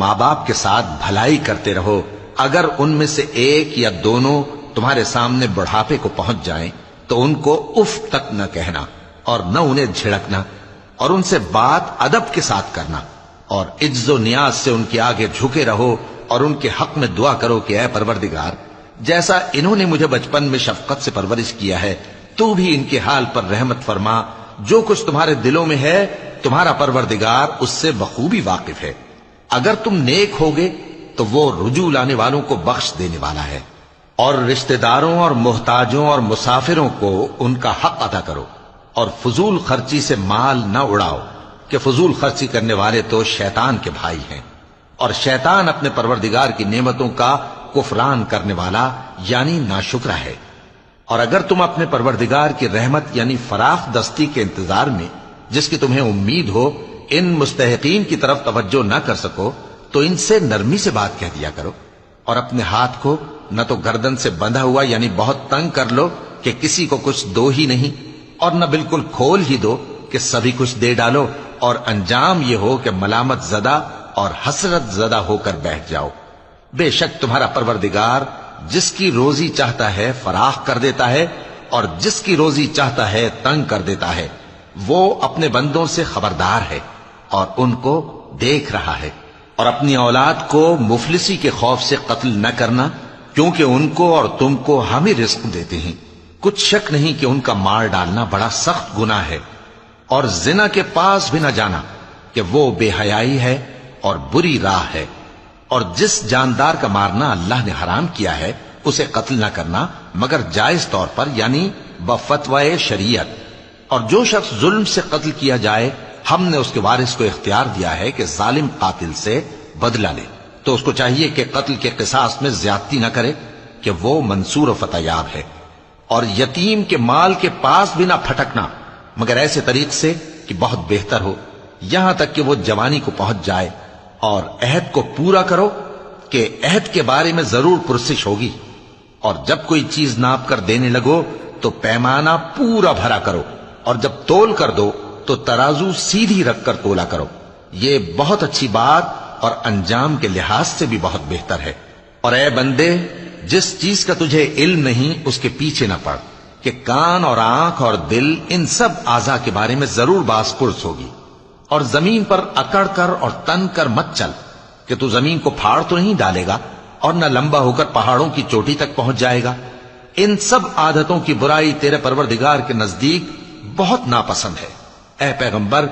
ماں باپ کے ساتھ بھلائی کرتے رہو، اگر ان میں سے ایک یا دونوں تمہارے سامنے بڑھاپے کو پہنچ جائیں تو ان کو اف تک نہ کہنا اور نہ انہیں جھڑکنا، اور ان سے بات ادب کے ساتھ کرنا، اور عجز و نیاز سے ان کے آگے جھکے رہو اور ان کے حق میں دعا کرو کہ اے پروردگار، جیسا انہوں نے مجھے بچپن میں شفقت سے پرورش کیا ہے، تو بھی ان کے حال پر رحمت فرما، جو کچھ تمہارے دلوں میں ہے تمہارا پروردگار اس سے بخوبی واقف ہے۔ اگر تم نیک ہوگے تو وہ رجوع لانے والوں کو بخش دینے والا ہے، اور رشتہ داروں اور محتاجوں اور مسافروں کو ان کا حق ادا کرو، اور فضول خرچی سے مال نہ اڑاؤ کہ فضول خرچی کرنے والے تو شیطان کے بھائی ہیں، اور شیطان اپنے پروردگار کی نعمتوں کا کفران کرنے والا یعنی ناشکرا ہے۔ اور اگر تم اپنے پروردگار کی رحمت یعنی فراخ دستی کے انتظار میں جس کی تمہیں امید ہو ان مستحقین کی طرف توجہ نہ کر سکو تو ان سے نرمی سے بات کہہ دیا کرو، اور اپنے ہاتھ کو نہ تو گردن سے بندھا ہوا یعنی بہت تنگ کر لو کہ کسی کو کچھ دو ہی نہیں، اور نہ بالکل کھول ہی دو کہ سبھی کچھ دے ڈالو، اور انجام یہ ہو کہ ملامت زدہ اور حسرت زدہ ہو کر بیٹھ جاؤ۔ بے شک تمہارا پروردگار جس کی روزی چاہتا ہے فراخ کر دیتا ہے، اور جس کی روزی چاہتا ہے تنگ کر دیتا ہے، وہ اپنے بندوں سے خبردار ہے اور ان کو دیکھ رہا ہے۔ اور اپنی اولاد کو مفلسی کے خوف سے قتل نہ کرنا، کیونکہ ان کو اور تم کو ہم ہی رزق دیتے ہیں، کچھ شک نہیں کہ ان کا مار ڈالنا بڑا سخت گناہ ہے۔ اور زنا کے پاس بھی نہ جانا کہ وہ بے حیائی ہے اور بری راہ ہے۔ اور جس جاندار کا مارنا اللہ نے حرام کیا ہے اسے قتل نہ کرنا مگر جائز طور پر یعنی بفتوائے شریعت۔ اور جو شخص ظلم سے قتل کیا جائے ہم نے اس کے وارث کو اختیار دیا ہے کہ ظالم قاتل سے بدلہ لے، تو اس کو چاہیے کہ قتل کے قصاص میں زیادتی نہ کرے کہ وہ منصور و فتح یاب ہے۔ اور یتیم کے مال کے پاس بھی نہ پھٹکنا مگر ایسے طریق سے کہ بہت بہتر ہو، یہاں تک کہ وہ جوانی کو پہنچ جائے، اور عہد کو پورا کرو کہ عہد کے بارے میں ضرور پرسش ہوگی۔ اور جب کوئی چیز ناپ کر دینے لگو تو پیمانہ پورا بھرا کرو، اور جب تول کر دو تو ترازو سیدھی رکھ کر تولا کرو، یہ بہت اچھی بات اور انجام کے لحاظ سے بھی بہت بہتر ہے۔ اور اے بندے، جس چیز کا تجھے علم نہیں اس کے پیچھے نہ پڑ کہ کان اور آنکھ اور دل ان سب اعضاء کے بارے میں ضرور باز پرس ہوگی۔ اور زمین پر اکڑ کر اور تن کر مت چل کہ تو زمین کو پھاڑ تو نہیں ڈالے گا اور نہ لمبا ہو کر پہاڑوں کی چوٹی تک پہنچ جائے گا۔ ان سب عادتوں کی برائی تیرے پروردگار کے نزدیک بہت ناپسند ہے۔ اے پیغمبر،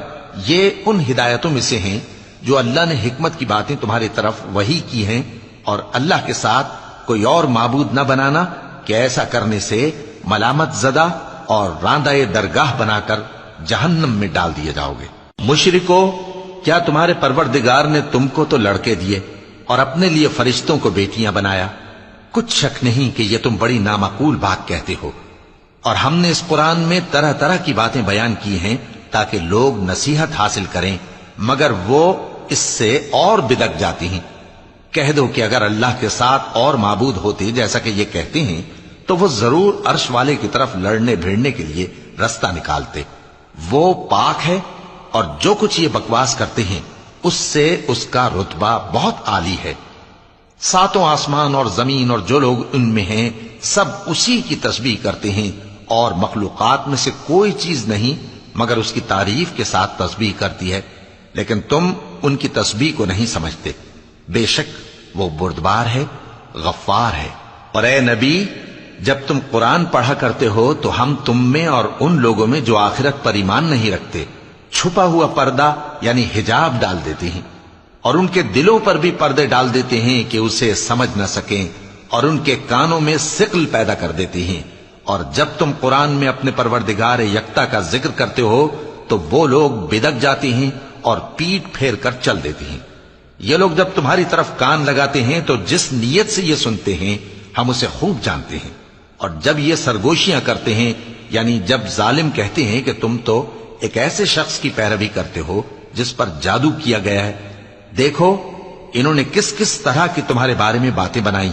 یہ ان ہدایتوں میں سے ہیں جو اللہ نے حکمت کی باتیں تمہاری طرف وحی کی ہیں، اور اللہ کے ساتھ کوئی اور معبود نہ بنانا کہ ایسا کرنے سے ملامت زدہ اور راندہ درگاہ بنا کر جہنم میں ڈال دیے جاؤ گے۔ مشرکو، کیا تمہارے پروردگار نے تم کو تو لڑکے دیے اور اپنے لیے فرشتوں کو بیٹیاں بنایا؟ کچھ شک نہیں کہ یہ تم بڑی نامعقول بات کہتے ہو، اور ہم نے اس قرآن میں طرح طرح کی باتیں بیان کی ہیں تاکہ لوگ نصیحت حاصل کریں، مگر وہ اس سے اور بدک جاتی ہیں۔ کہہ دو کہ اگر اللہ کے ساتھ اور معبود ہوتے جیسا کہ یہ کہتے ہیں تو وہ ضرور عرش والے کی طرف لڑنے بھیڑنے کے لیے رستہ نکالتے۔ وہ پاک ہے، اور جو کچھ یہ بکواس کرتے ہیں اس سے اس کا رتبہ بہت عالی ہے۔ ساتوں آسمان اور زمین اور جو لوگ ان میں ہیں سب اسی کی تسبیح کرتے ہیں، اور مخلوقات میں سے کوئی چیز نہیں مگر اس کی تعریف کے ساتھ تسبیح کرتی ہے، لیکن تم ان کی تسبیح کو نہیں سمجھتے۔ بے شک وہ بردبار ہے، غفار ہے۔ اور اے نبی، جب تم قرآن پڑھا کرتے ہو تو ہم تم میں اور ان لوگوں میں جو آخرت پر ایمان نہیں رکھتے چھپا ہوا پردہ یعنی حجاب ڈال دیتے ہیں، اور ان کے دلوں پر بھی پردے ڈال دیتے ہیں کہ اسے سمجھ نہ سکیں، اور ان کے کانوں میں ثقل پیدا کر دیتے ہیں۔ اور جب تم قرآن میں اپنے پروردگار یکتا کا ذکر کرتے ہو تو وہ لوگ بدک جاتے ہیں اور پیٹ پھیر کر چل دیتے ہیں۔ یہ لوگ جب تمہاری طرف کان لگاتے ہیں تو جس نیت سے یہ سنتے ہیں ہم اسے خوب جانتے ہیں، اور جب یہ سرگوشیاں کرتے ہیں یعنی جب ظالم کہتے ہیں کہ تم تو ایک ایسے شخص کی پیروی کرتے ہو جس پر جادو کیا گیا ہے، دیکھو انہوں نے کس کس طرح کی تمہارے بارے میں باتیں بنائی۔